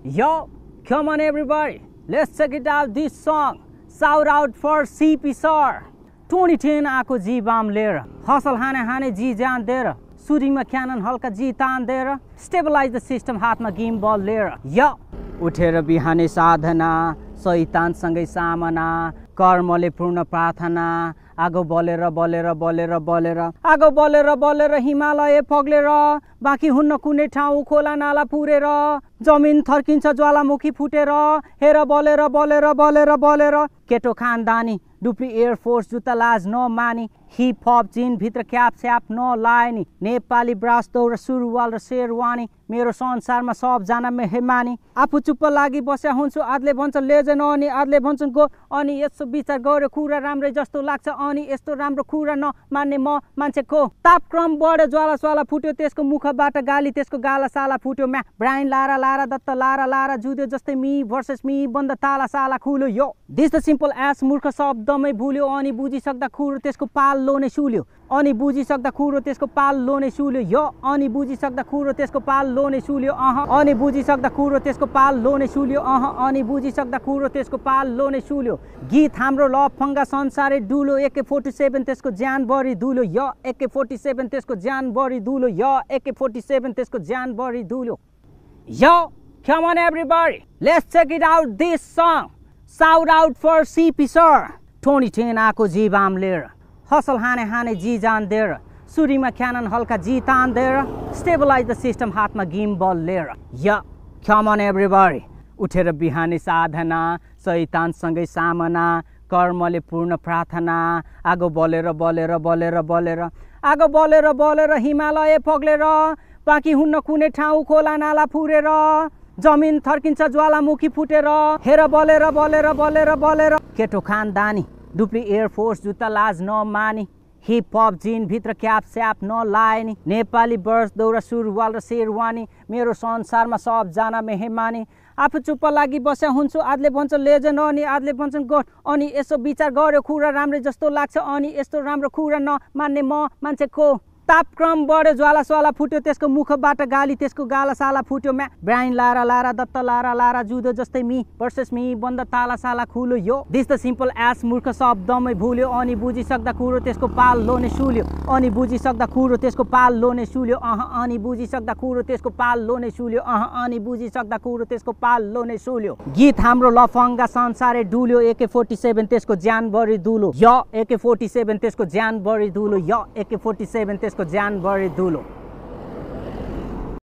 Yo, come on everybody, let's check it out this song. Shout out for CP Sir. 2010 आको जी बाम लिएर hustle हाने जी जान दिएर सुटिङमा canine हल्का जी तान दिएर स्टेबलाइज द सिस्टम हातमा गेम बल लिएर यो उठेर बिहानै साधना शैतानसँगै सामना कर्मले पूर्ण प्रार्थना आगो बलेर बलेर बलेर बलेर आगो बलेर बलेर हिमालय पग्लेर बाँकी हुन्न कुनै ठाउँ खोला नाला पुरेर जमिन थर्किन्छ ज्वालामुखी फुटेर हेर बलेर बलेर बलेर बलेर केटो खानदानी डुप्ली एयरफोर्स जुत्ता लाज नमानी हिप हप जिन भित्र क्याप स्याप नलाएनी नेपाली ब्रास दौरा सुरुवाल र शेरवानी मेरो संसारमा सबजना मेहमानी आफू चुप्प लागि बस्या हुन्छु आदले भन्छ लेजेन अनि आदले भन्छन् गो अनि यसो विचार गर्यो कुरा राम्रै जस्तो लाग्छ अनि यस्तो राम्रो कुरा नमान्ने म मान्छेको तापक्रम बढ्यो ज्वाला स्वाला फुट्यो त्यसको मुखबाट गाली त्यसको गाला साला फुट्यो म्या ब्राइन लारा लारा दत्त लारा लारा जुद्यो जस्तै मी भर्सेस मी बन्द ताला साला खुल्यो यो दिस द सिम्पल एस मूर्ख शब्दमै भुल्यो अनि बुझिसक्दा खुरो त्यसको पाल्लो नै सुल्यो अनि बुझिसक्दा खुरो त्यसको पाल्लो नै सुल्यो यो अनि बुझिसक्दा खुरो त्यसको पाल्लो नै सुल्यो अनि बुझिसक्दा खुरो त्यसको पाल्लो नै सुल्यो अनि बुझिसक्दा खुरो त्यसको पाल्लो नै सुल्यो गीत हाम्रो लफङ्गा संसारै डुलो AK47 त्यसको ज्यान बढी दुलो यो AK47 त्यसको ज्यान बढी दुलो यो AK47 त्यसको ज्यान बढी दुलो यो come on everybody, let's check it out this song. Shout out for CP Sir. 2010 आको जी बाम लिएर हसल हाने जी जान दिएर सुटिङमा क्यानन हल्का जी तान दिएर स्टेबलाइज द सिस्टम हातमा गेम बल लिएर या come on everybody उठेर बिहानै साधना शैतानसँगै सामना कर्मले पूर्ण प्रार्थना आगो बलेर बलेर बलेर बलेर आगो बलेर बलेर हिमालय पग्लेर बाँकी हुन्न कुनै ठाउँ खोला नाला फुरेर जमिन थर्किन्छ ज्वालामुखी फुटेर हेर बलेर बलेर बलेर बलेर केटो खानदानी डुप्ली एयरफोर्स जुत्ता लाज नमानी हिप हप जिन भित्र क्याप स्याप नलाएनी नेपाली बर्स दौरा सुरुवाल र शेरवानी मेरो संसारमा सबजना मेहमानी आफू चुप्प लागि बस्या हुन्छु आदले भन्छ लेजेन अनि आदले भन्छन् गोठ अनि यसो विचार गर्यो कुरा राम्रै जस्तो लाग्छ अनि यस्तो राम्रो कुरा नमान्ने म मान्छेको तापक्रम बढ्यो ज्वाला स्वाला फुट्यो त्यसको मुखबाट गाली त्यसको गाला साला फुट्यो म्या ब्राइन लारा लारा दत्त लारा लारा जुद्यो जस्तै मी भर्सेस मी बन्द ताला साला खुल्यो यो दिस द सिम्पल एस मूर्ख शब्दमै भुल्यो अनि बुझिसक्दा खुरो त्यसको पाल्लो नै सुल्यो अनि बुझिसक्दा खुरो त्यसको पाल्लो नै सुल्यो अनि बुझिसक्दा खुरो त्यसको पाल्लो नै सुल्यो अनि बुझिसक्दा खुरो त्यसको पाल्लो नै सुल्यो गीत हाम्रो लफङ्गा संसारै डुल्यो AK47 त्यसको ज्यान बढी दुलो यो AK47 त्यसको ज्यान बढी दुलो यो AK47 त्यसको ज्यान बढी दुलो